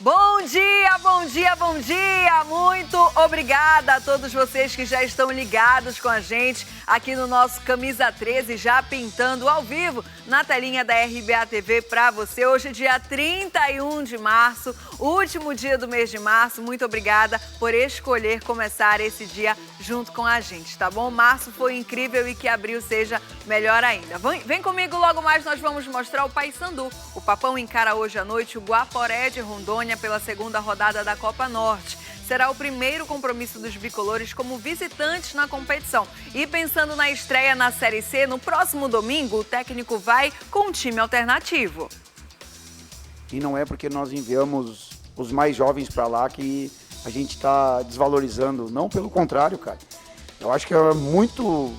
Bom dia, bom dia, bom dia! Muito obrigada a todos vocês que já estão ligados com a gente aqui no nosso Camisa 13, já pintando ao vivo na telinha da RBA TV para você. Hoje é dia 31 de março, último dia do mês de março. Muito obrigada por escolher começar esse dia junto com a gente, tá bom? Março foi incrível e que abril seja melhor ainda. Vem comigo, logo mais nós vamos mostrar o Paysandu. O Papão encara hoje à noite o Guaporé de Rondônia pela segunda rodada da Copa Norte. Será o primeiro compromisso dos bicolores como visitantes na competição. E pensando na estreia na Série C, no próximo domingo, o técnico vai com um time alternativo. E não é porque nós enviamos os mais jovens para lá que a gente está desvalorizando. Não, pelo contrário, cara. Eu acho que é muito...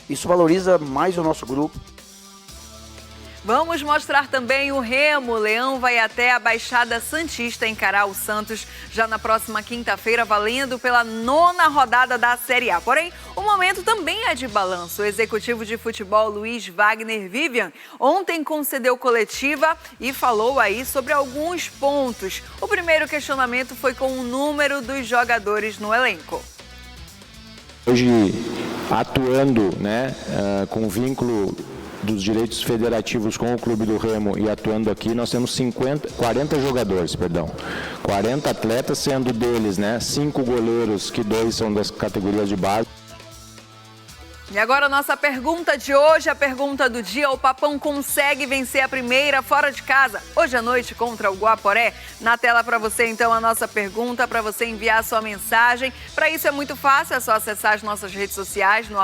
Isso valoriza mais o nosso grupo. Vamos mostrar também o Remo. O Leão vai até a Baixada Santista encarar o Santos já na próxima quinta-feira, valendo pela 9ª rodada da Série A. Porém, o momento também é de balanço. O executivo de futebol Luiz Wagner Vivian ontem concedeu coletiva e falou aí sobre alguns pontos. O primeiro questionamento foi com o número dos jogadores no elenco. Hoje, atuando, com vínculo dos direitos federativos com o Clube do Remo e atuando aqui, nós temos 40 jogadores, 40 atletas, sendo deles, 5 goleiros, que 2 são das categorias de base. E agora a nossa pergunta de hoje, a pergunta do dia: o Papão consegue vencer a primeira fora de casa hoje à noite contra o Guaporé? Na tela para você então a nossa pergunta, para você enviar a sua mensagem. Para isso é muito fácil, é só acessar as nossas redes sociais no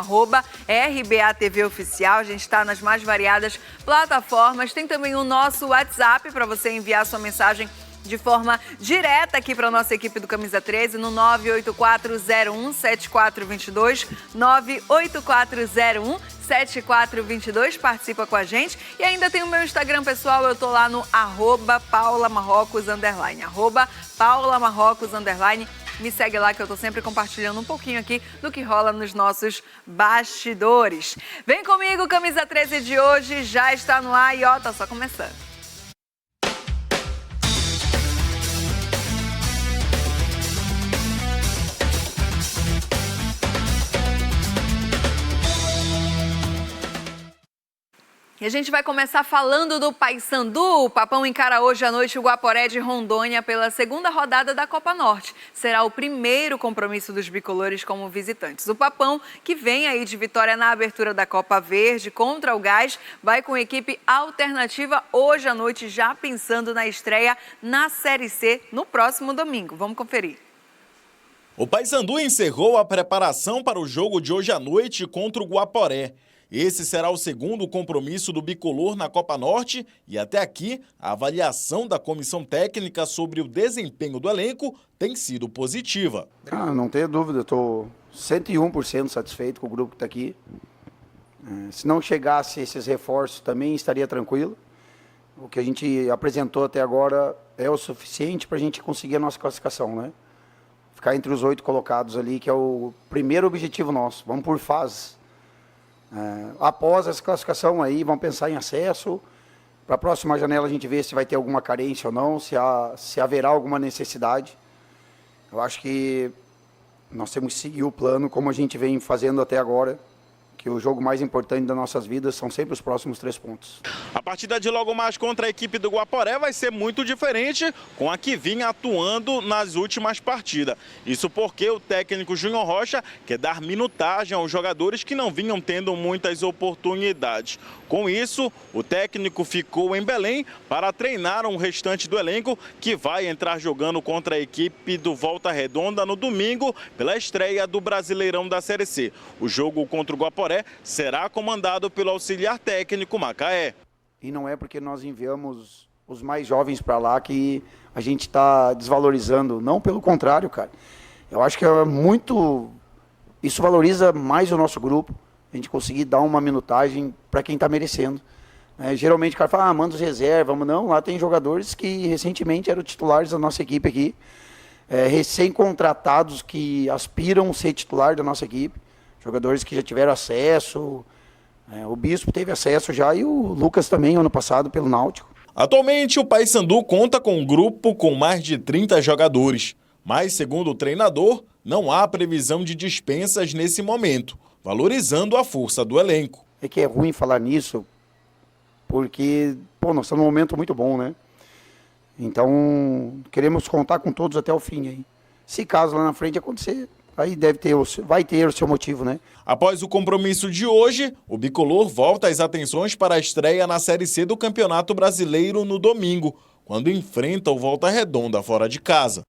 @RBATVOficial. A gente está nas mais variadas plataformas. Tem também o nosso WhatsApp para você enviar a sua mensagem de forma direta aqui para a nossa equipe do Camisa 13 no 984017422, 984017422, participa com a gente. E ainda tem o meu Instagram pessoal, eu tô lá no @PaulaMarrocos_, @PaulaMarrocos_. Me segue lá que eu tô sempre compartilhando um pouquinho aqui do que rola nos nossos bastidores. Vem comigo, Camisa 13 de hoje já está no ar e ó, tá só começando. E a gente vai começar falando do Paysandu. O Papão encara hoje à noite o Guaporé de Rondônia pela segunda rodada da Copa Norte. Será o primeiro compromisso dos bicolores como visitantes. O Papão, que vem aí de vitória na abertura da Copa Verde contra o Gás, vai com equipe alternativa hoje à noite, já pensando na estreia na Série C no próximo domingo. Vamos conferir. O Paysandu encerrou a preparação para o jogo de hoje à noite contra o Guaporé. Esse será o segundo compromisso do bicolor na Copa Norte e até aqui a avaliação da comissão técnica sobre o desempenho do elenco tem sido positiva. Não tenho dúvida, estou 101% satisfeito com o grupo que está aqui. Se não chegasse esses reforços também estaria tranquilo. O que a gente apresentou até agora é o suficiente para a gente conseguir a nossa classificação, Ficar entre os 8 colocados ali, que é o primeiro objetivo nosso. Vamos por fases. Após essa classificação aí, vamos pensar em acesso. Para a próxima janela a gente vê se vai ter alguma carência ou não, se haverá alguma necessidade. Eu acho que nós temos que seguir o plano como a gente vem fazendo até agora, que o jogo mais importante das nossas vidas são sempre os próximos 3 pontos. A partida de logo mais contra a equipe do Guaporé vai ser muito diferente com a que vinha atuando nas últimas partidas. Isso porque o técnico Júnior Rocha quer dar minutagem aos jogadores que não vinham tendo muitas oportunidades. Com isso, o técnico ficou em Belém para treinar o restante do elenco, que vai entrar jogando contra a equipe do Volta Redonda no domingo pela estreia do Brasileirão da Série C. O jogo contra o Guaporé será comandado pelo auxiliar técnico Macaé. E não é porque nós enviamos os mais jovens para lá que a gente está desvalorizando. Não, pelo contrário, cara. Eu acho que é muito... Isso valoriza mais o nosso grupo. A gente conseguir dar uma minutagem para quem está merecendo. Geralmente o cara fala, manda os reservas. Não, lá tem jogadores que recentemente eram titulares da nossa equipe aqui. Recém-contratados que aspiram a ser titular da nossa equipe. Jogadores que já tiveram acesso. O Bispo teve acesso já e o Lucas também, ano passado, pelo Náutico. Atualmente, o Paysandu conta com um grupo com mais de 30 jogadores, mas, segundo o treinador, não há previsão de dispensas nesse momento, valorizando a força do elenco. É que é ruim falar nisso, porque nós estamos num momento muito bom, né? Então, queremos contar com todos até o fim aí. Se caso lá na frente acontecer, aí vai ter o seu motivo, né? Após o compromisso de hoje, o Bicolor volta as atenções para a estreia na Série C do Campeonato Brasileiro no domingo, quando enfrenta o Volta Redonda fora de casa.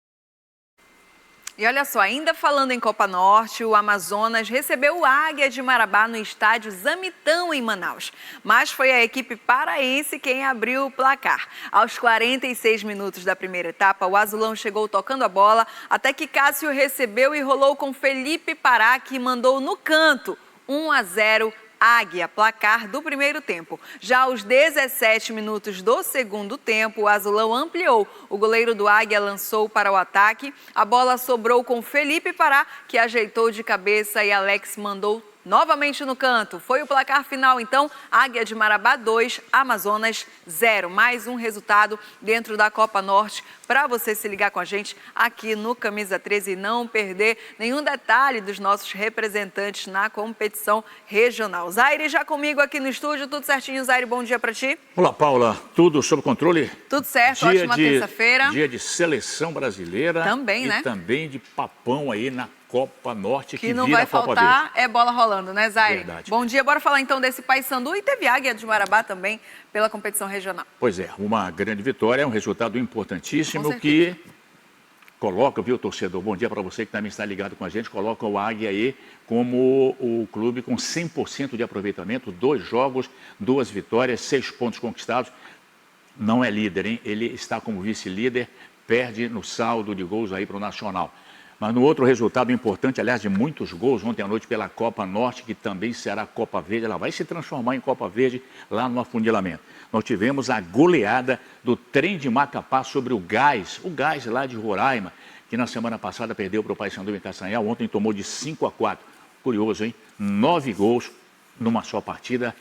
E olha só, ainda falando em Copa Norte, o Amazonas recebeu o Águia de Marabá no estádio Zamitão, em Manaus. Mas foi a equipe paraense quem abriu o placar. Aos 46 minutos da primeira etapa, o azulão chegou tocando a bola, até que Cássio recebeu e rolou com Felipe Pará, que mandou no canto, 1-0 Águia, placar do primeiro tempo. Já aos 17 minutos do segundo tempo, o azulão ampliou. O goleiro do Águia lançou para o ataque. A bola sobrou com Felipe Pará, que ajeitou de cabeça, e Alex mandou novamente no canto. Foi o placar final, então, Águia de Marabá 2, Amazonas 0. Mais um resultado dentro da Copa Norte para você se ligar com a gente aqui no Camisa 13 e não perder nenhum detalhe dos nossos representantes na competição regional. Zaire já comigo aqui no estúdio, tudo certinho, Zaire, bom dia para ti. Olá, Paula, tudo sob controle? Tudo certo, ótima terça-feira. Dia de seleção brasileira. Também, né? E também de papão aí na Copa Norte, que não vira vai Copa faltar Verde. É bola rolando, né, Zaire? Verdade. Bom dia, bora falar então desse Paysandu, e teve Águia de Marabá também pela competição regional. Pois é, uma grande vitória, é um resultado importantíssimo que coloca, viu, torcedor? Bom dia para você que também está ligado com a gente, coloca o Águia aí como o clube com 100% de aproveitamento, 2 jogos, 2 vitórias, 6 pontos conquistados. Não é líder, hein? Ele está como vice-líder, perde no saldo de gols aí para o Nacional. Mas no outro resultado importante, aliás, de muitos gols ontem à noite pela Copa Norte, que também será Copa Verde, ela vai se transformar em Copa Verde lá no afunilamento. Nós tivemos a goleada do Trem de Macapá sobre o Gás lá de Roraima, que na semana passada perdeu para o Paysandu em Castanhal, ontem tomou de 5-4. Curioso, hein? 9 gols numa só partida.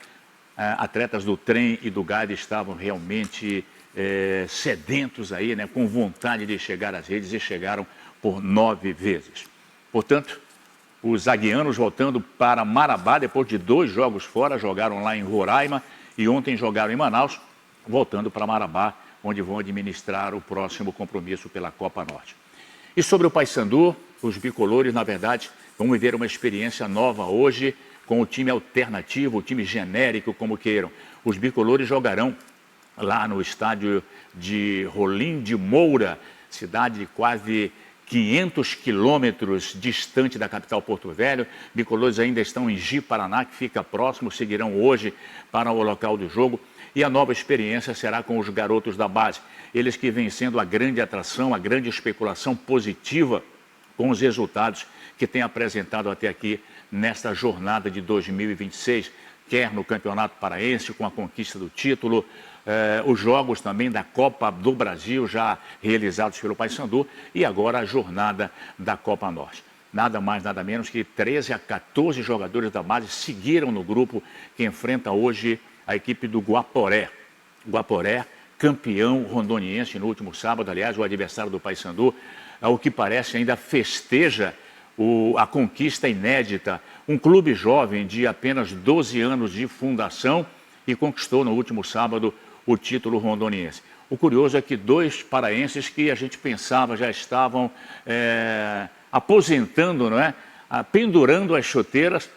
Atletas do Trem e do Gás estavam realmente sedentos aí, né? Com vontade de chegar às redes, e chegaram por 9 vezes. Portanto, os aguianos voltando para Marabá, depois de 2 jogos fora, jogaram lá em Roraima e ontem jogaram em Manaus, voltando para Marabá, onde vão administrar o próximo compromisso pela Copa Norte. E sobre o Paysandu, os bicolores, na verdade, vão viver uma experiência nova hoje, com o time alternativo, o time genérico, como queiram. Os bicolores jogarão lá no estádio de Rolim de Moura, cidade de quase 500 quilômetros distante da capital Porto Velho. Bicolores ainda estão em Ji-Paraná, que fica próximo, seguirão hoje para o local do jogo. E a nova experiência será com os garotos da base. Eles que vêm sendo a grande atração, a grande especulação positiva com os resultados que têm apresentado até aqui nesta jornada de 2026, quer no Campeonato Paraense, com a conquista do título, os jogos também da Copa do Brasil, já realizados pelo Paysandu, e agora a jornada da Copa Norte. Nada mais, nada menos que 13 a 14 jogadores da base seguiram no grupo que enfrenta hoje a equipe do Guaporé. Guaporé, campeão rondoniense no último sábado, aliás, o adversário do Paysandu, ao que parece ainda festeja a conquista inédita. Um clube jovem de apenas 12 anos de fundação e conquistou no último sábado o título rondoniense. O curioso é que 2 paraenses que a gente pensava já estavam aposentando, não é? Pendurando as chuteiras,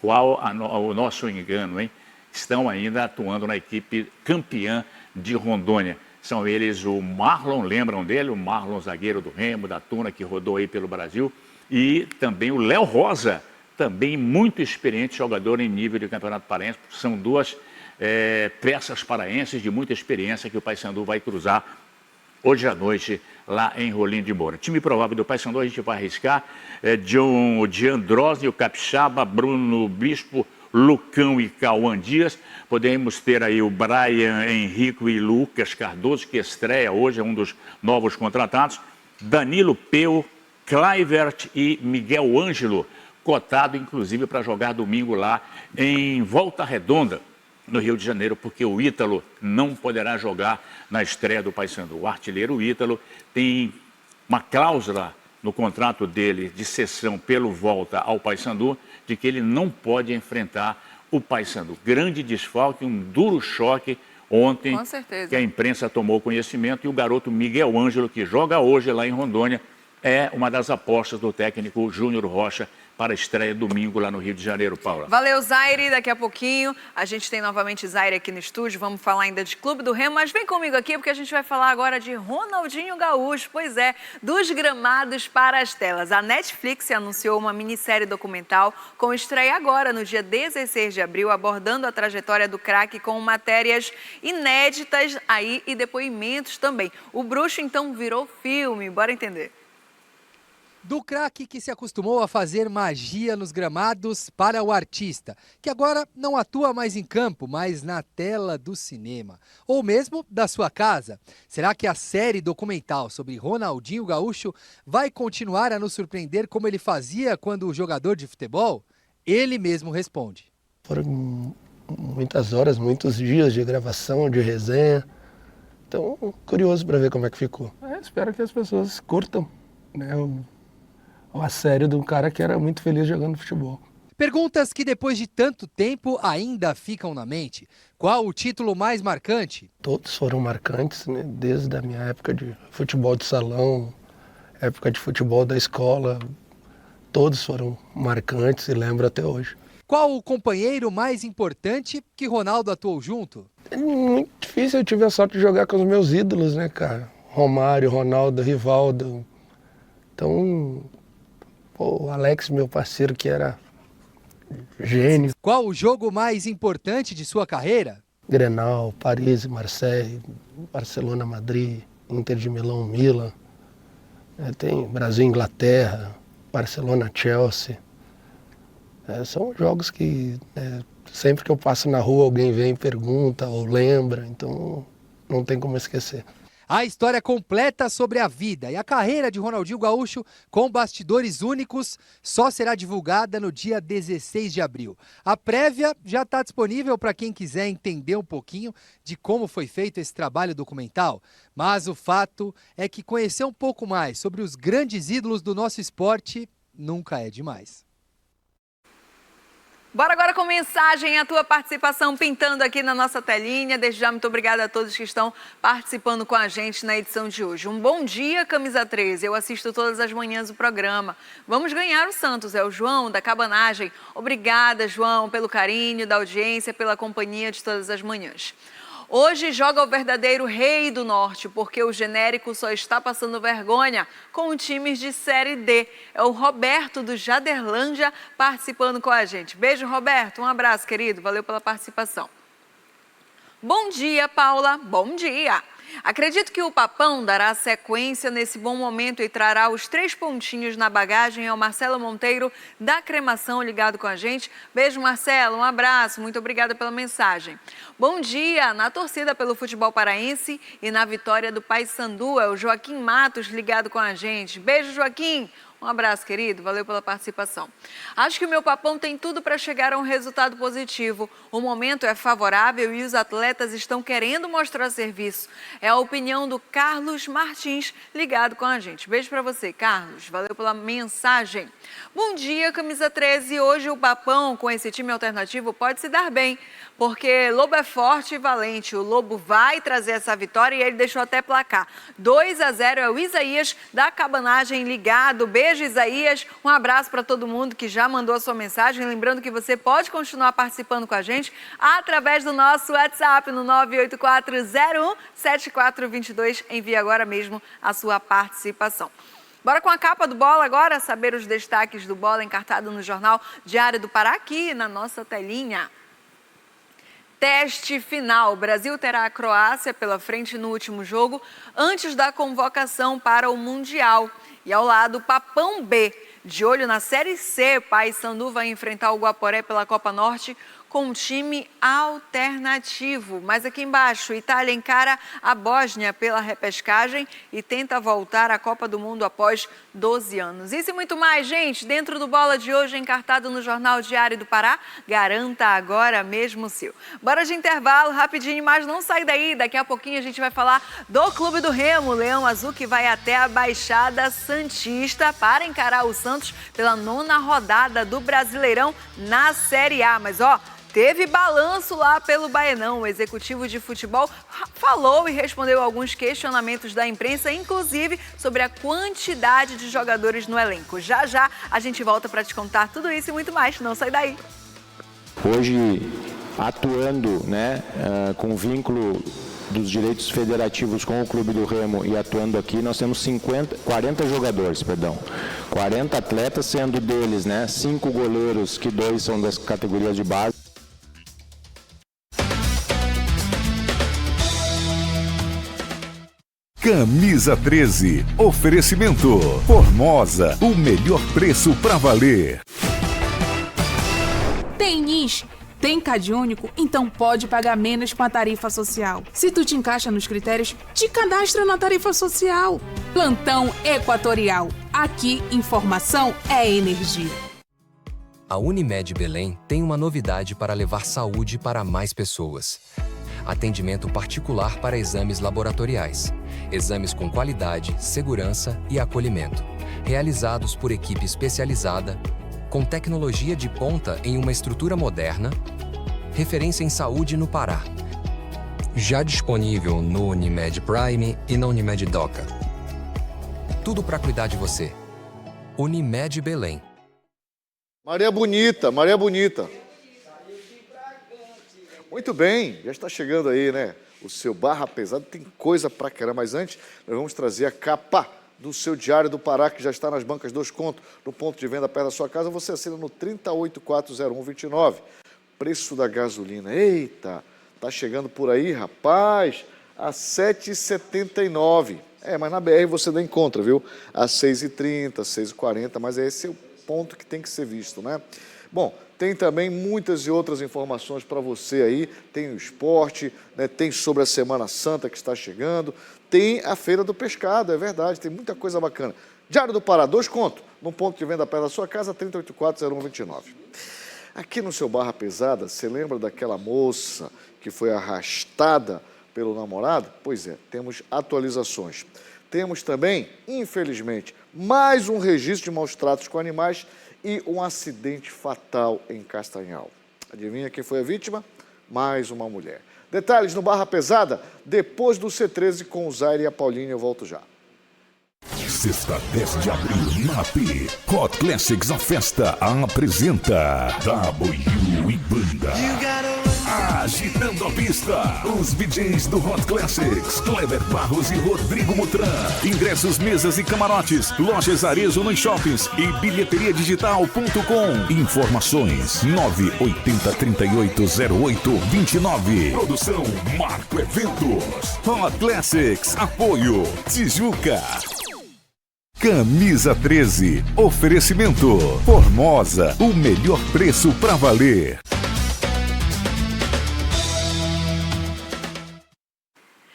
qual o nosso engano, hein? Estão ainda atuando na equipe campeã de Rondônia. São eles o Marlon, lembram dele? O Marlon, zagueiro do Remo, da Tuna, que rodou aí pelo Brasil. E também o Léo Rosa, também muito experiente jogador em nível de Campeonato Paraense. São 2 peças paraenses de muita experiência que o Paysandu vai cruzar hoje à noite lá em Rolim de Moura. Time provável do Paysandu, a gente vai arriscar Diandrose, o Capixaba, Bruno Bispo, Lucão e Cauã Dias. Podemos ter aí o Brian Henrique e Lucas Cardoso, que estreia hoje, é um dos novos contratados. Danilo Peu, Clivert e Miguel Ângelo, cotado inclusive para jogar domingo lá em Volta Redonda. no Rio de Janeiro, porque o Ítalo não poderá jogar na estreia do Paysandu. O artilheiro Ítalo tem uma cláusula no contrato dele de cessão pelo volta ao Paysandu, de que ele não pode enfrentar o Paysandu. Grande desfalque, um duro choque ontem, que a imprensa tomou conhecimento, e o garoto Miguel Ângelo, que joga hoje lá em Rondônia, é uma das apostas do técnico Júnior Rocha para a estreia domingo lá no Rio de Janeiro, Paula. Valeu, Zaire. Daqui a pouquinho a gente tem novamente Zaire aqui no estúdio. Vamos falar ainda de Clube do Remo, mas vem comigo aqui porque a gente vai falar agora de Ronaldinho Gaúcho. Pois é, dos gramados para as telas. A Netflix anunciou uma minissérie documental com estreia agora, no dia 16 de abril, abordando a trajetória do craque com matérias inéditas aí e depoimentos também. O Bruxo, então, virou filme. Bora entender. Do craque que se acostumou a fazer magia nos gramados para o artista, que agora não atua mais em campo, mas na tela do cinema, ou mesmo da sua casa. Será que a série documental sobre Ronaldinho Gaúcho vai continuar a nos surpreender como ele fazia quando jogador de futebol? Ele mesmo responde. Foram muitas horas, muitos dias de gravação, de resenha. Então, curioso para ver como é que ficou. Espero que as pessoas curtam, né, a série de um cara que era muito feliz jogando futebol. Perguntas que depois de tanto tempo ainda ficam na mente. Qual o título mais marcante? Todos foram marcantes, né? Desde a minha época de futebol de salão, época de futebol da escola. Todos foram marcantes e lembro até hoje. Qual o companheiro mais importante que Ronaldo atuou junto? É muito difícil, eu tive a sorte de jogar com os meus ídolos, né, cara? Romário, Ronaldo, Rivaldo. Então, o Alex, meu parceiro, que era gênio. Qual o jogo mais importante de sua carreira? Grenal, Paris, Marseille, Barcelona, Madrid, Inter de Milão, Milan. Tem Brasil, Inglaterra, Barcelona, Chelsea. São jogos que sempre que eu passo na rua alguém vem e pergunta ou lembra, então não tem como esquecer. A história completa sobre a vida e a carreira de Ronaldinho Gaúcho, com bastidores únicos, só será divulgada no dia 16 de abril. A prévia já está disponível para quem quiser entender um pouquinho de como foi feito esse trabalho documental. Mas o fato é que conhecer um pouco mais sobre os grandes ídolos do nosso esporte nunca é demais. Bora agora com mensagem, a tua participação pintando aqui na nossa telinha. Desde já, muito obrigada a todos que estão participando com a gente na edição de hoje. Um bom dia, Camisa 13. Eu assisto todas as manhãs o programa. Vamos ganhar o Santos, é o João da Cabanagem. Obrigada, João, pelo carinho da audiência, pela companhia de todas as manhãs. Hoje joga o verdadeiro rei do norte, porque o genérico só está passando vergonha com times de Série D. É o Roberto do Jaderlândia participando com a gente. Beijo, Roberto. Um abraço, querido. Valeu pela participação. Bom dia, Paula. Bom dia. Acredito que o Papão dará sequência nesse bom momento e trará os 3 pontinhos na bagagem ao Marcelo Monteiro da Cremação ligado com a gente. Beijo, Marcelo, um abraço, muito obrigada pela mensagem. Bom dia, na torcida pelo futebol paraense e na vitória do Paysandu, é o Joaquim Matos ligado com a gente. Beijo, Joaquim. Um abraço, querido. Valeu pela participação. Acho que o meu Papão tem tudo para chegar a um resultado positivo. O momento é favorável e os atletas estão querendo mostrar serviço. É a opinião do Carlos Martins, ligado com a gente. Beijo para você, Carlos. Valeu pela mensagem. Bom dia, Camisa 13. Hoje o Papão, com esse time alternativo, pode se dar bem, porque Lobo é forte e valente. O Lobo vai trazer essa vitória e ele deixou até placar. 2-0 é o Isaías da Cabanagem ligado. Beijo, Isaías. Um abraço para todo mundo que já mandou a sua mensagem. Lembrando que você pode continuar participando com a gente através do nosso WhatsApp no 984017422. Envie agora mesmo a sua participação. Bora com a capa do Bola agora, saber os destaques do Bola encartado no Jornal Diário do Pará, aqui na nossa telinha. Teste final. O Brasil terá a Croácia pela frente no último jogo, antes da convocação para o Mundial. E ao lado, Papão B. De olho na Série C, Paysandu vai enfrentar o Guaporé pela Copa Norte com um time alternativo. Mas aqui embaixo, Itália encara a Bósnia pela repescagem e tenta voltar à Copa do Mundo após 12 anos. Isso e muito mais, gente, dentro do Bola de hoje, encartado no Jornal Diário do Pará. Garanta agora mesmo o seu. Bora de intervalo, rapidinho, mas não sai daí. Daqui a pouquinho a gente vai falar do Clube do Remo, Leão Azul, que vai até a Baixada Santista para encarar o Santos pela 9ª rodada do Brasileirão na Série A. Mas, teve balanço lá pelo Baenão. O executivo de futebol falou e respondeu alguns questionamentos da imprensa, inclusive sobre a quantidade de jogadores no elenco. Já já a gente volta para te contar tudo isso e muito mais. Não sai daí. Hoje, atuando, com vínculo dos direitos federativos com o Clube do Remo e atuando aqui, nós temos 40 jogadores, 40 atletas, sendo deles, 5 goleiros, que 2 são das categorias de base. Camisa 13, oferecimento Formosa, o melhor preço pra valer. Tem NIS? Tem CAD único? Então pode pagar menos com a tarifa social. Se tu te encaixa nos critérios, te cadastra na tarifa social. Plantão Equatorial. Aqui, informação é energia. A Unimed Belém tem uma novidade para levar saúde para mais pessoas. Atendimento particular para exames laboratoriais. Exames com qualidade, segurança e acolhimento. Realizados por equipe especializada, com tecnologia de ponta em uma estrutura moderna, referência em saúde no Pará. Já disponível no Unimed Prime e na Unimed Doca. Tudo para cuidar de você. Unimed Belém. Maria Bonita, Maria Bonita. Muito bem, já está chegando aí, o seu Barra Pesada, tem coisa pra caramba, mas antes nós vamos trazer a capa do seu Diário do Pará, que já está nas bancas 2 conto, no ponto de venda perto da sua casa, você assina no 3840129. Preço da gasolina, eita, tá chegando por aí, rapaz, a R$ 7,79. Mas na BR você não encontra, viu? A R$ 6,30, R$ 6,40, mas esse é o ponto que tem que ser visto, Bom, tem também muitas e outras informações para você aí, tem o esporte, tem sobre a Semana Santa que está chegando, tem a Feira do Pescado, é verdade, tem muita coisa bacana. Diário do Pará, 2 conto, no ponto de venda perto da sua casa, 3840129. Aqui no seu Barra Pesada, você lembra daquela moça que foi arrastada pelo namorado? Pois é, temos atualizações. Temos também, infelizmente, mais um registro de maus tratos com animais e um acidente fatal em Castanhal. Adivinha quem foi a vítima? Mais uma mulher. Detalhes no Barra Pesada, depois do C13 com o Zaire e a Paulinha, eu volto já. Sexta, 10 de abril, na AP, Hot Classics, a festa apresenta W e Banda. Agitando a pista, os DJs do Hot Classics, Kleber Barros e Rodrigo Mutran. Ingressos, mesas e camarotes, lojas Arezzo nos shoppings e bilheteriadigital.com. Informações 980380829. Produção Marco Eventos. Hot Classics, apoio Tijuca. Camisa 13, oferecimento Formosa, o melhor preço pra valer.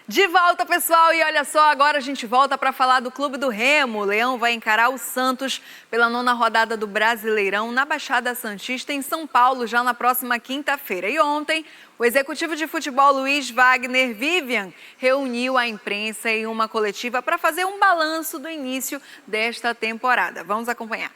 De volta, pessoal, e olha só, agora a gente volta para falar do Clube do Remo. O Leão vai encarar o Santos pela 9ª rodada do Brasileirão na Baixada Santista, em São Paulo, já na próxima quinta-feira. E ontem, o executivo de futebol Luiz Wagner Vivian reuniu a imprensa em uma coletiva para fazer um balanço do início desta temporada. Vamos acompanhar.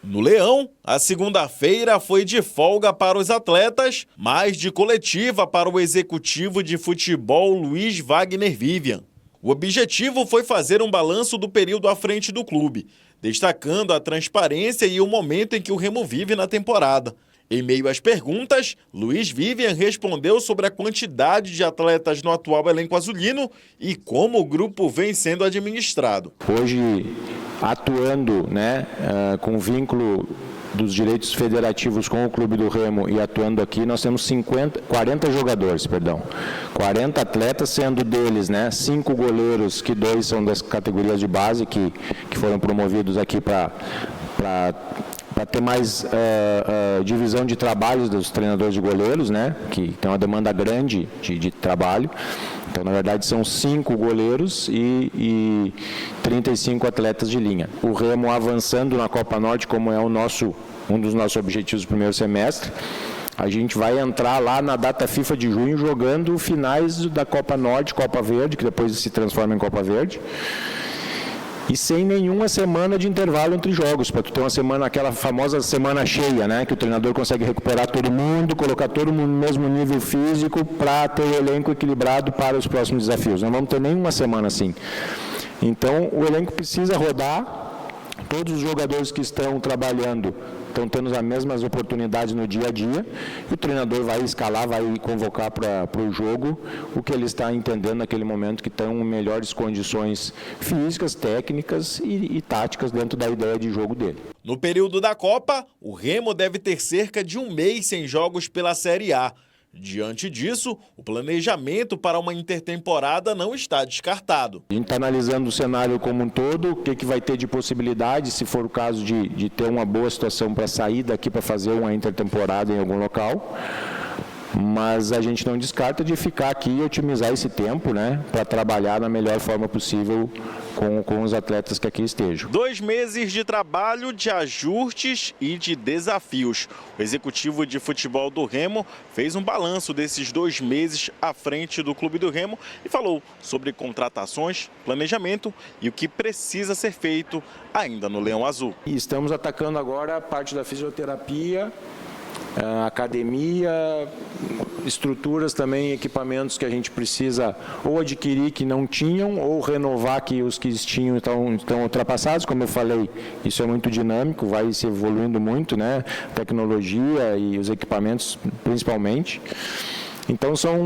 No Leão, a segunda-feira foi de folga para os atletas, mas de coletiva para o executivo de futebol Luiz Wagner Vivian. O objetivo foi fazer um balanço do período à frente do clube, destacando a transparência e o momento em que o Remo vive na temporada. Em meio às perguntas, Luiz Vivian respondeu sobre a quantidade de atletas no atual elenco azulino e como o grupo vem sendo administrado. Hoje, atuando com vínculo dos direitos federativos com o Clube do Remo e atuando aqui, nós temos 40 jogadores, 40 atletas, sendo deles 5 goleiros, que 2 são das categorias de base, que foram promovidos aqui para ter mais divisão de trabalhos dos treinadores de goleiros, né? Que tem uma demanda grande de trabalho. Então, na verdade, são 5 goleiros e 35 atletas de linha. O Remo avançando na Copa Norte, como é um dos nossos objetivos do primeiro semestre, a gente vai entrar lá na data FIFA de junho jogando finais da Copa Norte, Copa Verde, que depois se transforma em Copa Verde. E sem nenhuma semana de intervalo entre jogos, para tu ter uma semana, aquela famosa semana cheia, né? Que o treinador consegue recuperar todo mundo, colocar todo mundo no mesmo nível físico para ter o elenco equilibrado para os próximos desafios. Não vamos ter nenhuma semana assim. Então, o elenco precisa rodar. Todos os jogadores que estão trabalhando estão tendo as mesmas oportunidades no dia a dia, e o treinador vai escalar, vai convocar para o jogo o que ele está entendendo naquele momento, que estão em melhores condições físicas, técnicas e táticas dentro da ideia de jogo dele. No período da Copa, o Remo deve ter cerca de 1 mês sem jogos pela Série A. Diante disso, o planejamento para uma intertemporada não está descartado. A gente está analisando o cenário como um todo, o que vai ter de possibilidade, se for o caso de ter uma boa situação para sair daqui para fazer uma intertemporada em algum local. Mas a gente não descarta de ficar aqui e otimizar esse tempo, né, para trabalhar da melhor forma possível com os atletas que aqui estejam. 2 meses de trabalho, de ajustes e de desafios. O executivo de futebol do Remo fez um balanço desses 2 meses à frente do Clube do Remo e falou sobre contratações, planejamento e o que precisa ser feito ainda no Leão Azul. E estamos atacando agora a parte da fisioterapia, academia, estruturas também, equipamentos que a gente precisa ou adquirir que não tinham, ou renovar que os que tinham estão ultrapassados. Como eu falei, isso é muito dinâmico, vai se evoluindo muito, né? Tecnologia e os equipamentos principalmente. Então são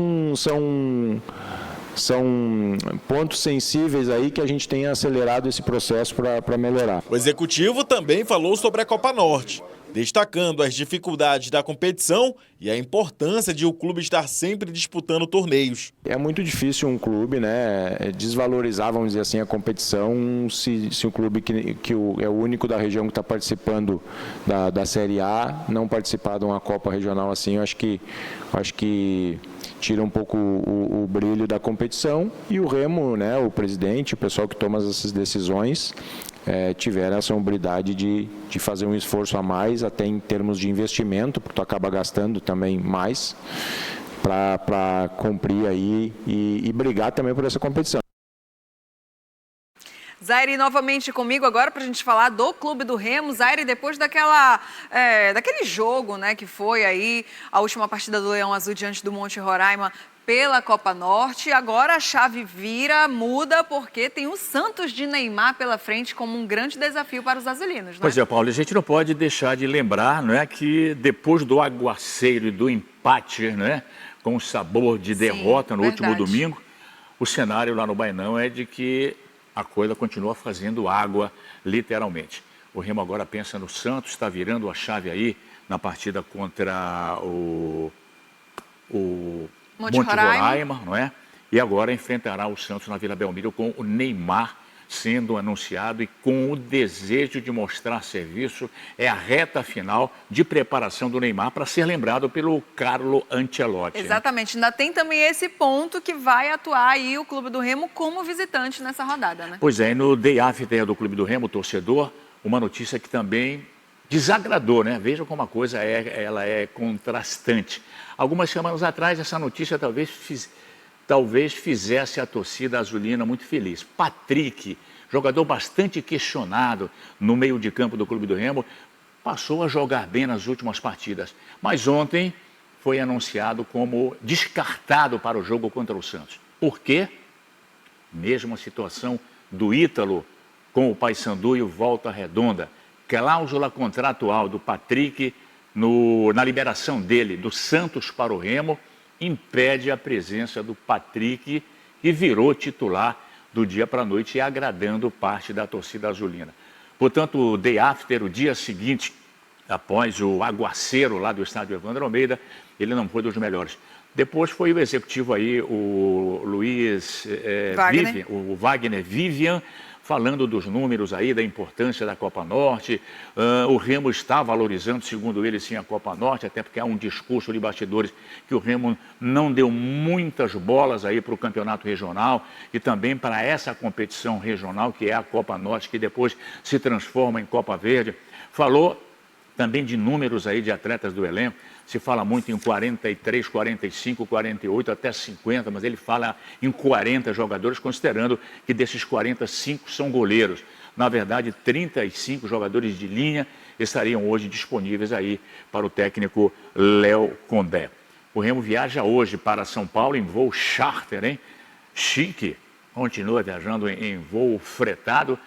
pontos sensíveis aí que a gente tem acelerado esse processo para melhorar. O executivo também falou sobre a Copa Norte, destacando as dificuldades da competição e a importância de o clube estar sempre disputando torneios. É muito difícil um clube, né, desvalorizar, vamos dizer assim, a competição se o clube que é o único da região que está participando da Série A não participar de uma Copa regional assim. Eu acho que tira um pouco o brilho da competição, e o Remo, né, o presidente, o pessoal que toma essas decisões, tiveram essa hombridade de fazer um esforço a mais, até em termos de investimento, porque tu acaba gastando também mais para cumprir aí e brigar também por essa competição. Zaire, novamente comigo agora para a gente falar do Clube do Remo. Zaire, depois daquele jogo, né, que foi aí a última partida do Leão Azul diante do Monte Roraima pela Copa Norte, agora a chave muda, porque tem o Santos de Neymar pela frente como um grande desafio para os azulinos, né? Pois é, Paulo, a gente não pode deixar de lembrar, não é, que depois do aguaceiro e do empate, né, com sabor de derrota no último domingo, o cenário lá no Bainão é de que a coisa continua fazendo água, literalmente. O Remo agora pensa no Santos, está virando a chave aí na partida contra o Monte Roraima, não é? E agora enfrentará o Santos na Vila Belmiro com o Neymar sendo anunciado e com o desejo de mostrar serviço. É a reta final de preparação do Neymar para ser lembrado pelo Carlo Ancelotti. Exatamente. Ainda tem também esse ponto que vai atuar aí o Clube do Remo como visitante nessa rodada, né? Pois é, e no Day After do Clube do Remo, torcedor, uma notícia que também desagradou, né? Veja como a coisa ela é contrastante. Algumas semanas atrás, essa notícia talvez fizesse a torcida azulina muito feliz. Patrick, jogador bastante questionado no meio de campo do Clube do Remo, passou a jogar bem nas últimas partidas. Mas ontem foi anunciado como descartado para o jogo contra o Santos. Por quê? Mesma situação do Ítalo com o Paysandu e o Volta Redonda. Cláusula contratual do Patrick na liberação dele do Santos para o Remo impede a presença do Patrick, que virou titular do dia para a noite e agradando parte da torcida azulina. Portanto, o Day After, o dia seguinte, após o aguaceiro lá do estádio Evandro Almeida, ele não foi dos melhores. Depois foi o executivo aí, o Wagner Vivian, falando dos números aí, da importância da Copa Norte. O Remo está valorizando, segundo ele, sim, a Copa Norte, até porque há um discurso de bastidores que o Remo não deu muitas bolas aí para o campeonato regional e também para essa competição regional, que é a Copa Norte, que depois se transforma em Copa Verde. Falou também de números aí de atletas do elenco. Se fala muito em 43, 45, 48, até 50, mas ele fala em 40 jogadores, considerando que desses 45 são goleiros. Na verdade, 35 jogadores de linha estariam hoje disponíveis aí para o técnico Léo Condé. O Remo viaja hoje para São Paulo em voo charter, hein? Chique, continua viajando em voo fretado,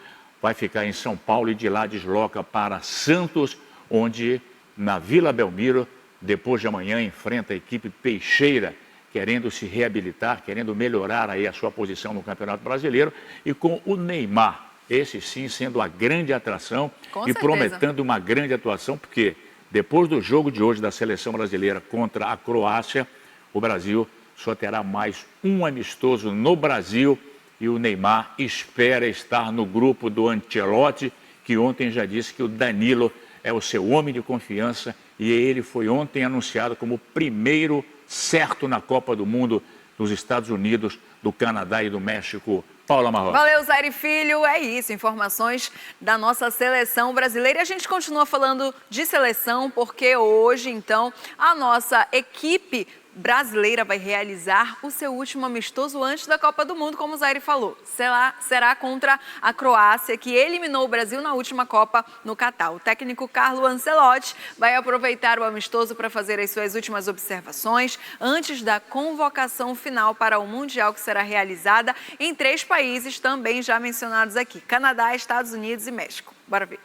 vai ficar em São Paulo e de lá desloca para Santos, onde na Vila Belmiro, depois de amanhã, enfrenta a equipe Peixeira, querendo se reabilitar, querendo melhorar aí a sua posição no Campeonato Brasileiro, e com o Neymar, esse sim sendo a grande atração e prometendo uma grande atuação, porque depois do jogo de hoje da Seleção Brasileira contra a Croácia, o Brasil só terá mais um amistoso no Brasil e o Neymar espera estar no grupo do Ancelotti, que ontem já disse que o Danilo é o seu homem de confiança e ele foi ontem anunciado como o primeiro certo na Copa do Mundo dos Estados Unidos, do Canadá e do México. Paula Marrocos. Valeu, Zaire Filho. É isso, informações da nossa seleção brasileira. E a gente continua falando de seleção porque hoje, então, a nossa equipe brasileira vai realizar o seu último amistoso antes da Copa do Mundo, como o Zaire falou. Será contra a Croácia, que eliminou o Brasil na última Copa no Catar. O técnico Carlo Ancelotti vai aproveitar o amistoso para fazer as suas últimas observações antes da convocação final para o Mundial, que será realizada em 3 países também já mencionados aqui: Canadá, Estados Unidos e México. Bora ver.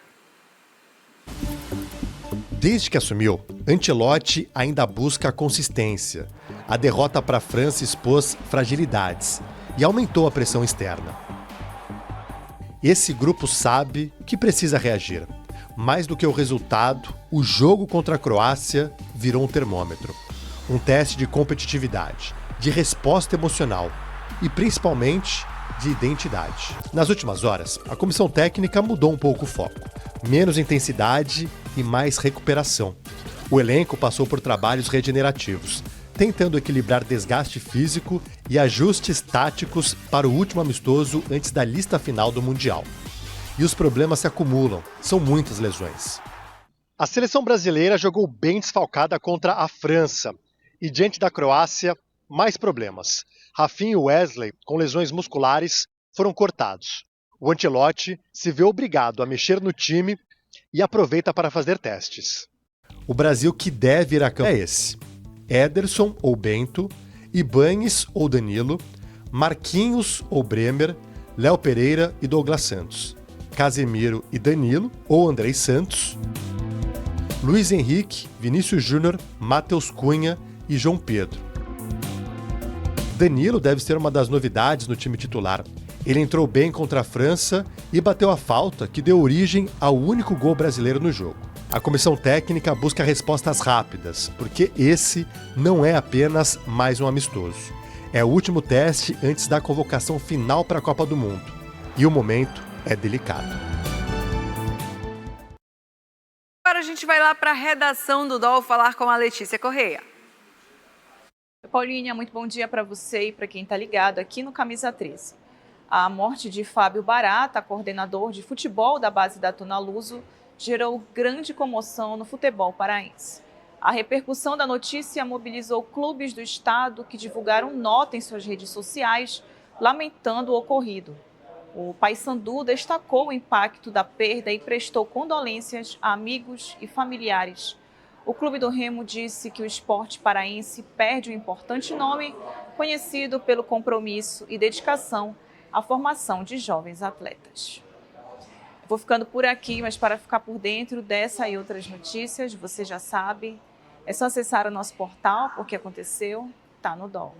Desde que assumiu, Ancelotti ainda busca a consistência. A derrota para a França expôs fragilidades e aumentou a pressão externa. Esse grupo sabe que precisa reagir. Mais do que o resultado, o jogo contra a Croácia virou um termômetro. Um teste de competitividade, de resposta emocional e, principalmente, de identidade. Nas últimas horas, a comissão técnica mudou um pouco o foco. Menos intensidade e mais recuperação. O elenco passou por trabalhos regenerativos, tentando equilibrar desgaste físico e ajustes táticos para o último amistoso antes da lista final do Mundial. E os problemas se acumulam, são muitas lesões. A seleção brasileira jogou bem desfalcada contra a França. E diante da Croácia, mais problemas. Rafinha e Wesley, com lesões musculares, foram cortados. O Ancelotti se vê obrigado a mexer no time e aproveita para fazer testes. O Brasil que deve ir a campo é esse: Ederson ou Bento, Ibañez ou Danilo, Marquinhos ou Bremer, Léo Pereira e Douglas Santos, Casemiro e Danilo ou Andrei Santos, Luiz Henrique, Vinícius Júnior, Matheus Cunha e João Pedro. Danilo deve ser uma das novidades no time titular. Ele entrou bem contra a França e bateu a falta que deu origem ao único gol brasileiro no jogo. A comissão técnica busca respostas rápidas, porque esse não é apenas mais um amistoso. É o último teste antes da convocação final para a Copa do Mundo. E o momento é delicado. Agora a gente vai lá para a redação do DOL falar com a Letícia Correia. Paulinha, muito bom dia para você e para quem está ligado aqui no Camisa 13. A morte de Fábio Barata, coordenador de futebol da base da Tuna Luso, gerou grande comoção no futebol paraense. A repercussão da notícia mobilizou clubes do estado que divulgaram nota em suas redes sociais, lamentando o ocorrido. O Paysandu destacou o impacto da perda e prestou condolências a amigos e familiares. O Clube do Remo disse que o esporte paraense perde um importante nome, conhecido pelo compromisso e dedicação à formação de jovens atletas. Vou ficando por aqui, mas para ficar por dentro dessa e outras notícias, você já sabe, é só acessar o nosso portal, porque aconteceu, tá no DOL.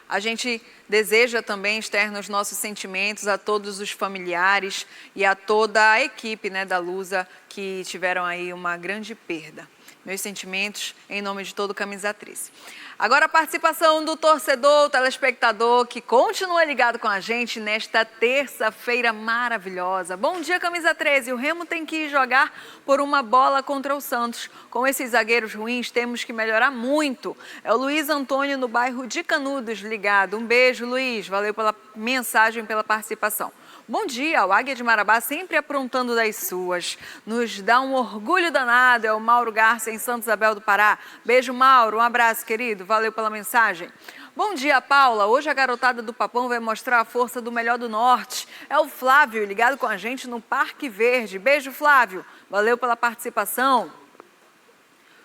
A gente deseja também externar os nossos sentimentos a todos os familiares e a toda a equipe, da Lusa, que tiveram aí uma grande perda. Meus sentimentos em nome de todo o Camisa 13. Agora a participação do torcedor, o telespectador que continua ligado com a gente nesta terça-feira maravilhosa. Bom dia, Camisa 13. O Remo tem que jogar por uma bola contra o Santos. Com esses zagueiros ruins, temos que melhorar muito. É o Luiz Antônio no bairro de Canudos ligado. Um beijo, Luiz. Valeu pela mensagem, pela participação. Bom dia, o Águia de Marabá sempre aprontando das suas. Nos dá um orgulho danado, é o Mauro Garça em Santa Isabel do Pará. Beijo, Mauro, um abraço, querido, valeu pela mensagem. Bom dia, Paula. Hoje a garotada do Papão vai mostrar a força do melhor do Norte. É o Flávio, ligado com a gente no Parque Verde. Beijo, Flávio, valeu pela participação.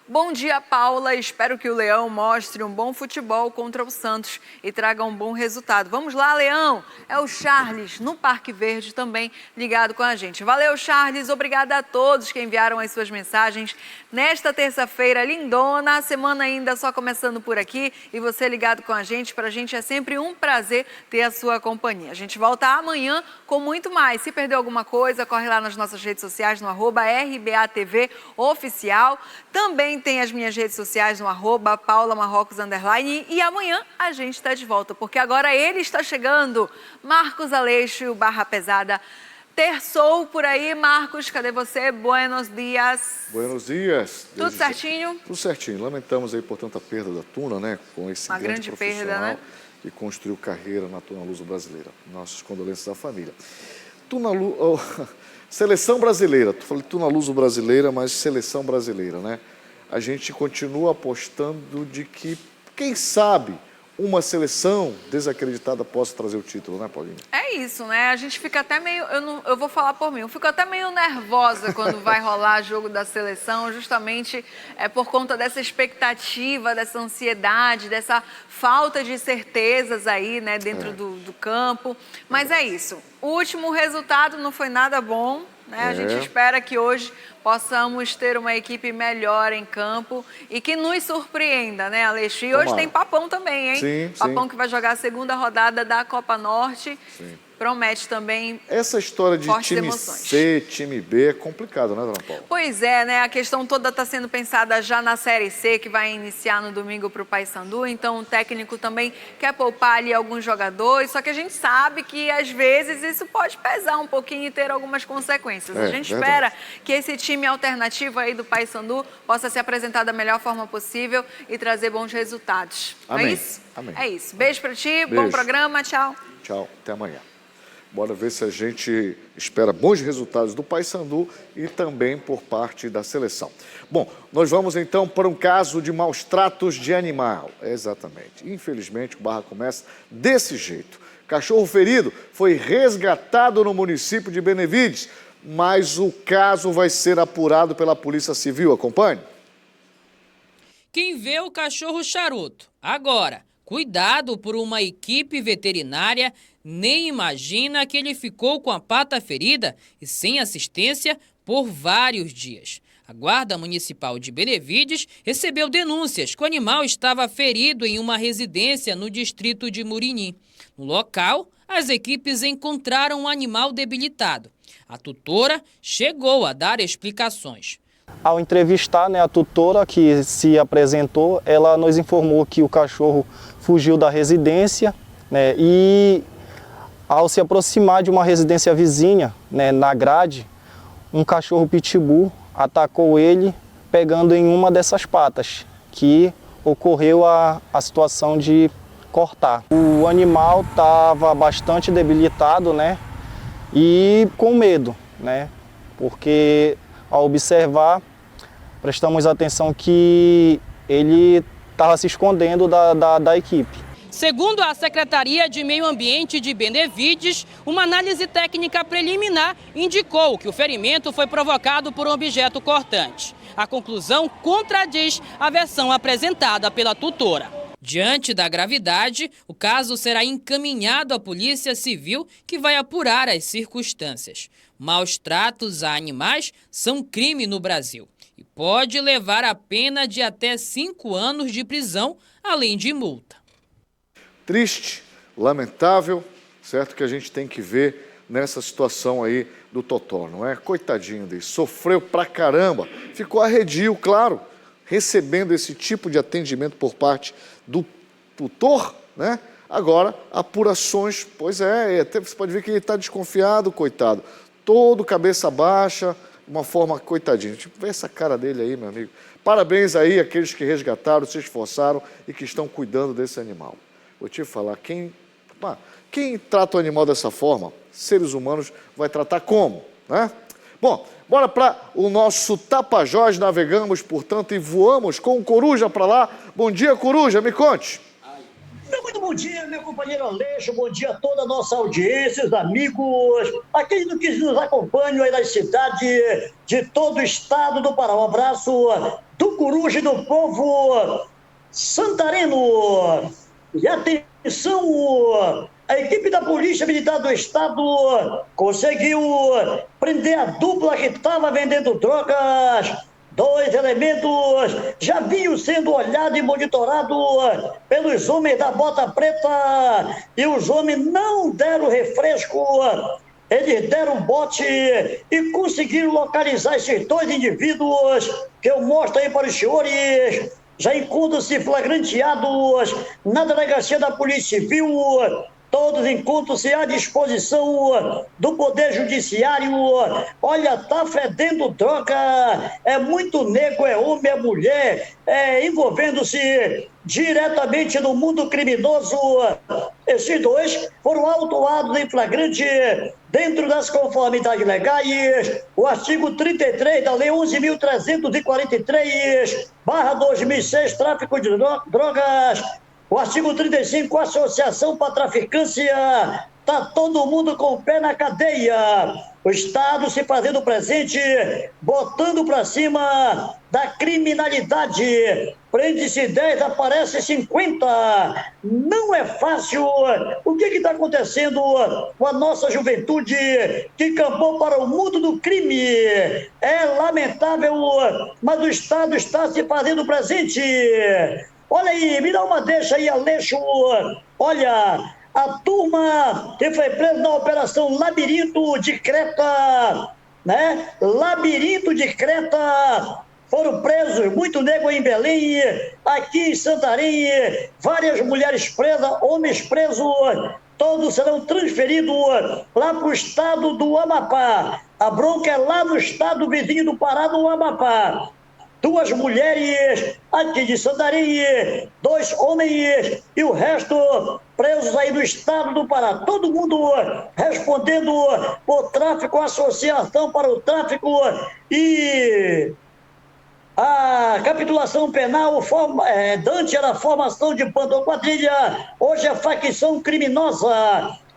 Bom dia, Paula. Espero que o Leão mostre um bom futebol contra o Santos e traga um bom resultado. Vamos lá, Leão. É o Charles, no Parque Verde, também ligado com a gente. Valeu, Charles. Obrigada a todos que enviaram as suas mensagens nesta terça-feira lindona. A semana ainda só começando por aqui e você ligado com a gente. Para a gente é sempre um prazer ter a sua companhia. A gente volta amanhã com muito mais. Se perdeu alguma coisa, corre lá nas nossas redes sociais no @RBATV Oficial. Também tem as minhas redes sociais no @PaulaMarrocos_ e amanhã a gente está de volta, porque agora ele está chegando, Marcos Aleixo e o Barra Pesada. Terçou por aí, Marcos, cadê você? Buenos dias. Buenos dias. Tudo certinho? Tudo certinho. Lamentamos aí, portanto, a perda da Tuna, né? Com esse uma grande perda, né? Que construiu carreira na Tuna Luso brasileira. Nossas condolências à família. Seleção brasileira. Falei Tuna Luso brasileira, mas seleção brasileira, né? A gente continua apostando de que, quem sabe, uma seleção desacreditada possa trazer o título, né, Paulinho? É isso, né? A gente fica até meio... Eu vou falar por mim. Eu fico até meio nervosa quando vai rolar jogo da seleção, justamente por conta dessa expectativa, dessa ansiedade, dessa falta de certezas aí, né, dentro do campo. Mas é isso. O último resultado não foi nada bom, né? A gente espera que hoje possamos ter uma equipe melhor em campo e que nos surpreenda, né, Alexandre? E hoje tem Papão também, hein? Sim, Papão que vai jogar a segunda rodada da Copa Norte. Sim. Promete também. Essa história de time emoções. C, time B é complicado, né, dona Paula? Pois é, né? A questão toda está sendo pensada já na Série C, que vai iniciar no domingo para o Paysandu. Então, o técnico também quer poupar ali alguns jogadores. Só que a gente sabe que, às vezes, isso pode pesar um pouquinho e ter algumas consequências. A gente espera que esse time alternativo aí do Paysandu possa se apresentar da melhor forma possível e trazer bons resultados. Amém. Não é isso? Amém. É isso. Beijo para ti, Beijo. Bom programa, tchau. Tchau, até amanhã. Bora ver se a gente espera bons resultados do Paysandu e também por parte da seleção. Bom, nós vamos então para um caso de maus tratos de animal. Exatamente. Infelizmente, o Barra começa desse jeito. Cachorro ferido foi resgatado no município de Benevides, mas o caso vai ser apurado pela Polícia Civil. Acompanhe. Quem vê o cachorro charuto agora, cuidado por uma equipe veterinária, nem imagina que ele ficou com a pata ferida e sem assistência por vários dias. A Guarda Municipal de Benevides recebeu denúncias que o animal estava ferido em uma residência no distrito de Murinim. No local, as equipes encontraram o animal debilitado. A tutora chegou a dar explicações. Ao entrevistar, a tutora que se apresentou, ela nos informou que o cachorro fugiu da residência, e ao se aproximar de uma residência vizinha, na grade, um cachorro pitbull atacou ele, pegando em uma dessas patas, que ocorreu a situação de cortar. O animal estava bastante debilitado, e com medo, porque ao observar, prestamos atenção que ele estava se escondendo da equipe. Segundo a Secretaria de Meio Ambiente de Benevides, uma análise técnica preliminar indicou que o ferimento foi provocado por um objeto cortante. A conclusão contradiz a versão apresentada pela tutora. Diante da gravidade, o caso será encaminhado à Polícia Civil, que vai apurar as circunstâncias. Maus tratos a animais são crime no Brasil e pode levar a pena de até 5 anos de prisão, além de multa. Triste, lamentável, certo? Que a gente tem que ver nessa situação aí do Totó, não é? Coitadinho dele, sofreu pra caramba, ficou arredio, claro, recebendo esse tipo de atendimento por parte do tutor, né? Agora, apurações, pois é, até você pode ver que ele está desconfiado, coitado. Todo cabeça baixa, uma forma coitadinha. Tipo, vê essa cara dele aí, meu amigo. Parabéns aí àqueles que resgataram, se esforçaram e que estão cuidando desse animal. Vou te falar, quem trata o animal dessa forma, seres humanos, vai tratar como, né? Bom, bora para o nosso Tapajós, navegamos, portanto, e voamos com o Coruja para lá. Bom dia, Coruja, me conte. Muito bom dia, meu companheiro Aleixo, bom dia a toda a nossa audiência, os amigos, aqueles que nos acompanham aí das cidades de todo o estado do Pará. Um abraço do Coruja e do povo santareno. E atenção, a equipe da Polícia Militar do Estado conseguiu prender a dupla que estava vendendo drogas. 2 elementos já vinham sendo olhados e monitorados pelos homens da bota preta e os homens não deram refresco, eles deram bote e conseguiram localizar esses 2 indivíduos que eu mostro aí para os senhores. Já encontram-se flagranteados na delegacia da Polícia Civil. Todos encontram-se à disposição do Poder Judiciário. Olha, tá fedendo droga, é muito negro, é homem, é mulher, envolvendo-se diretamente no mundo criminoso. Esses 2 foram autuados em flagrante dentro das conformidades legais. O artigo 33 da Lei 11.343/2006, tráfico de drogas. O artigo 35, associação para traficância, está todo mundo com o pé na cadeia. O Estado se fazendo presente, botando para cima da criminalidade. Prende-se 10, aparece 50. Não é fácil. O que está acontecendo com a nossa juventude que campou para o mundo do crime? É lamentável, mas o Estado está se fazendo presente. Olha aí, me dá uma deixa aí, Aleixo. Olha, a turma que foi presa na Operação Labirinto de Creta, né? Labirinto de Creta, foram presos, muito negro em Belém, aqui em Santarém, várias mulheres presas, homens presos, todos serão transferidos lá para o estado do Amapá. A bronca é lá no estado vizinho do Pará, no Amapá. 2 mulheres aqui de Santarém, 2 homens e o resto presos aí do estado do Pará. Todo mundo respondendo por tráfico, associação para o tráfico e a capitulação penal. Antes era formação de banda ou quadrilha, hoje é facção criminosa.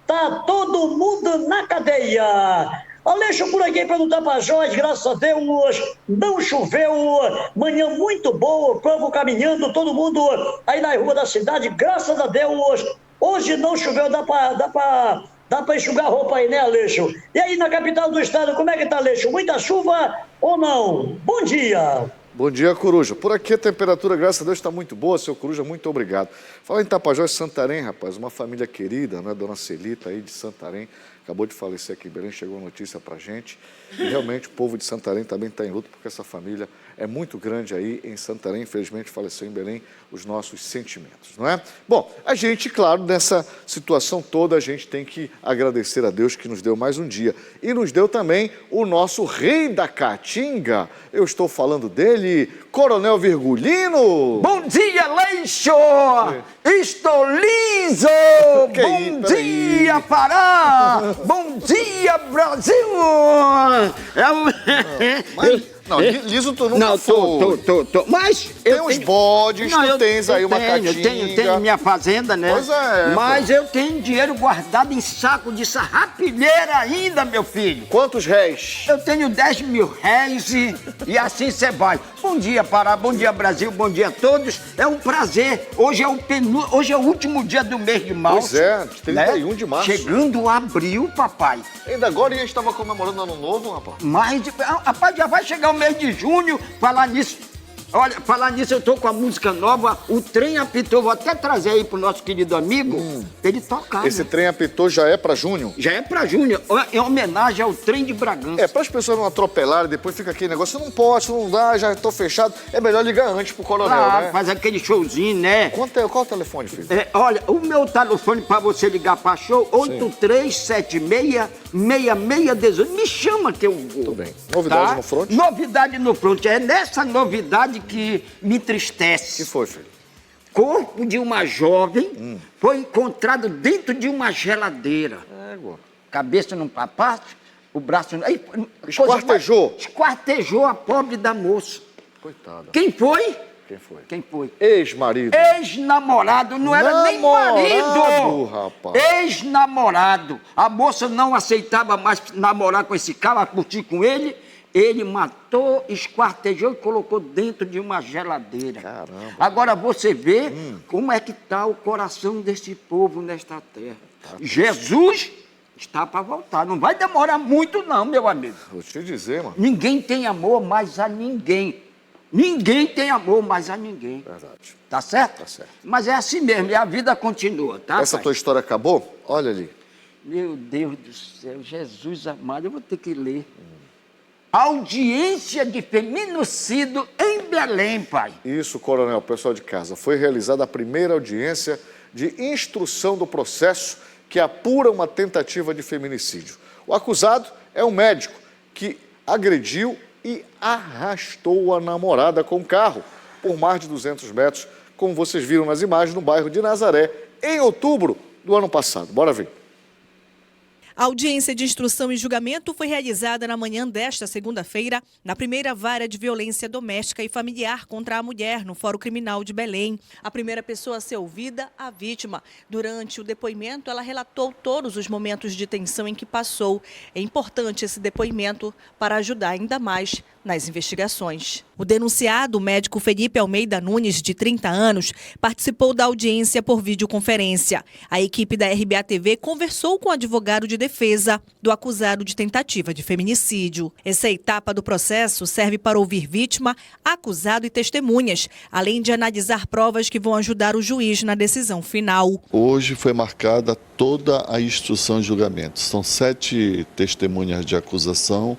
Tá todo mundo na cadeia. Aleixo, por aqui para o Tapajós, graças a Deus, não choveu, manhã muito boa, o povo caminhando, todo mundo aí na rua da cidade, graças a Deus, hoje não choveu, dá para enxugar a roupa aí, né, Aleixo? E aí na capital do estado, como é que tá, Aleixo? Muita chuva ou não? Bom dia! Bom dia, Coruja. Por aqui a temperatura, graças a Deus, está muito boa, seu Coruja, muito obrigado. Fala em Tapajós, Santarém, rapaz, uma família querida, né, Dona Celita aí de Santarém, acabou de falecer aqui em Belém, chegou a notícia pra gente. E realmente o povo de Santarém também está em luto, porque essa família é muito grande aí em Santarém, infelizmente faleceu em Belém, os nossos sentimentos, não é? Bom, a gente, claro, nessa situação toda, a gente tem que agradecer a Deus que nos deu mais um dia. E nos deu também o nosso rei da Caatinga, eu estou falando dele, Coronel Virgulino. Bom dia, Aleixo! Estou liso! Bom dia, Pará! Bom dia, Brasil! Não, liso tu nunca foi. Tô. Mas tem uns bodes, tu tens aí uma caatinga. Eu tenho minha fazenda, né? Pois é. Mas eu tenho dinheiro guardado em saco de sarrapilheira ainda, meu filho. Quantos réis? Eu tenho 10 mil réis e assim você vai. Bom dia, Pará, bom dia, Brasil, bom dia a todos. É um prazer. Hoje é o último dia do mês de março. Pois é, 31 de março. Chegando abril, papai. Ainda agora a gente estava comemorando Ano Novo, rapaz. Mas, rapaz, já vai chegar o mês de junho, falar nisso. Olha, falar nisso, eu tô com a música nova, O Trem Apitou. Vou até trazer aí pro nosso querido amigo, pra ele tocar. Esse né? Trem Apitou já é pra junho? Já é pra junho, em homenagem ao Trem de Bragança. É, para as pessoas não atropelarem, depois fica aquele negócio, não pode, não dá, já tô fechado. É melhor ligar antes pro coronel, né? Faz aquele showzinho, né? Qual o telefone, filho? Olha, o meu telefone pra você ligar pra show, 8376-6618. Me chama que eu vou. Tudo bem. Novidade no front? Novidade no front. É nessa novidade que me entristece. O que foi, filho? Corpo de uma jovem foi encontrado dentro de uma geladeira. Cabeça num papato, o braço... Esquartejou? Esquartejou a pobre da moça. Coitada. Quem foi? Quem foi? Ex-marido. Ex-namorado, não era nem marido. Rapaz. Ex-namorado. A moça não aceitava mais namorar com esse cara, curtir com ele. Ele matou, esquartejou e colocou dentro de uma geladeira. Caramba. Agora você vê como é que está o coração desse povo nesta terra. Jesus está para voltar. Não vai demorar muito não, meu amigo. Vou te dizer, mano. Ninguém tem amor mais a ninguém. Ninguém tem amor mais a ninguém. Verdade. Tá certo? Tá certo. Mas é assim mesmo, e a vida continua, tá? Essa pai? tua história acabou? Olha ali. Meu Deus do céu, Jesus amado, eu vou ter que ler. Audiência de feminicídio em Belém, pai. Isso, coronel, pessoal de casa. Foi realizada a primeira audiência de instrução do processo que apura uma tentativa de feminicídio. O acusado é um médico que agrediu e arrastou a namorada com o carro por mais de 200 metros, como vocês viram nas imagens, no bairro de Nazaré, em outubro do ano passado. Bora ver. A audiência de instrução e julgamento foi realizada na manhã desta segunda-feira, na primeira vara de violência doméstica e familiar contra a mulher, no Fórum Criminal de Belém. A primeira pessoa a ser ouvida, a vítima. Durante o depoimento, ela relatou todos os momentos de tensão em que passou. É importante esse depoimento para ajudar ainda mais nas investigações. O denunciado, o médico Felipe Almeida Nunes, de 30 anos, participou da audiência por videoconferência. A equipe da RBA-TV conversou com o advogado de defesa do acusado de tentativa de feminicídio. Essa etapa do processo serve para ouvir vítima, acusado e testemunhas, além de analisar provas que vão ajudar o juiz na decisão final. Hoje foi marcada toda a instrução e julgamento. São 7 testemunhas de acusação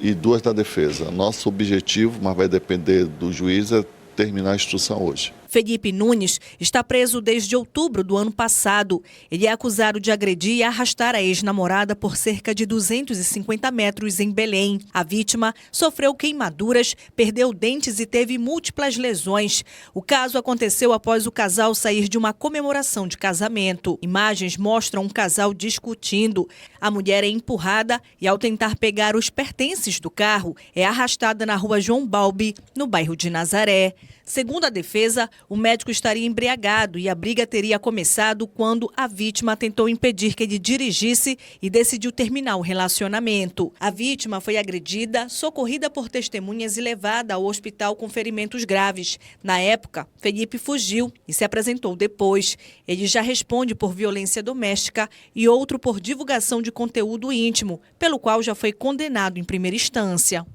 e 2 da defesa. Nosso objetivo, mas vai depender do juiz, é terminar a instrução hoje. Felipe Nunes está preso desde outubro do ano passado. Ele é acusado de agredir e arrastar a ex-namorada por cerca de 250 metros em Belém. A vítima sofreu queimaduras, perdeu dentes e teve múltiplas lesões. O caso aconteceu após o casal sair de uma comemoração de casamento. Imagens mostram um casal discutindo. A mulher é empurrada e, ao tentar pegar os pertences do carro, é arrastada na rua João Balbi, no bairro de Nazaré. Segundo a defesa, o médico estaria embriagado e a briga teria começado quando a vítima tentou impedir que ele dirigisse e decidiu terminar o relacionamento. A vítima foi agredida, socorrida por testemunhas e levada ao hospital com ferimentos graves. Na época, Felipe fugiu e se apresentou depois. Ele já responde por violência doméstica e outro por divulgação de conteúdo íntimo, pelo qual já foi condenado em primeira instância.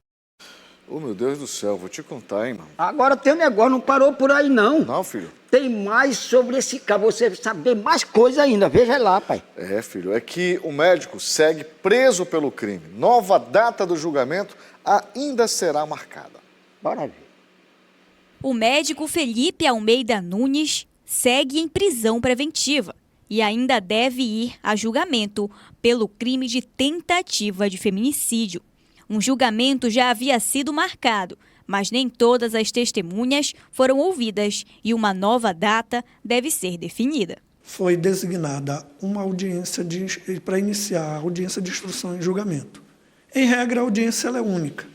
Oh, meu Deus do céu, vou te contar, hein, mano. Agora teu negócio não parou por aí, não. Não, filho. Tem mais sobre esse caso, você saber mais coisa ainda, veja lá, pai. É, filho, é que o médico segue preso pelo crime. Nova data do julgamento ainda será marcada. Bora ver. O médico Felipe Almeida Nunes segue em prisão preventiva e ainda deve ir a julgamento pelo crime de tentativa de feminicídio. Um julgamento já havia sido marcado, mas nem todas as testemunhas foram ouvidas e uma nova data deve ser definida. Foi designada uma audiência para iniciar a audiência de instrução e julgamento. Em regra, a audiência ela é única.